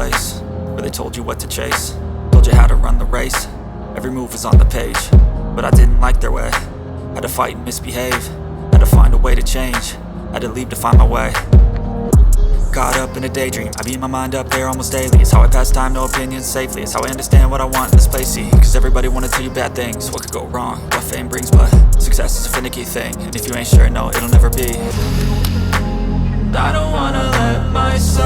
place where they told you what to chase, told you how to run the race. Every move was on the page, but I didn't like their way. Had to fight and misbehave, had to find a way to change, had to leave to find my way. Caught up in a daydream, I beat my mind up there almost daily. It's how I pass time, no opinions safely. It's how I understand what I want in this place, see. Cause everybody wanna tell you bad things, what could go wrong, what fame brings. But success is a finicky thing, and if you ain't sure, no, it'll never be. I don't wanna let myself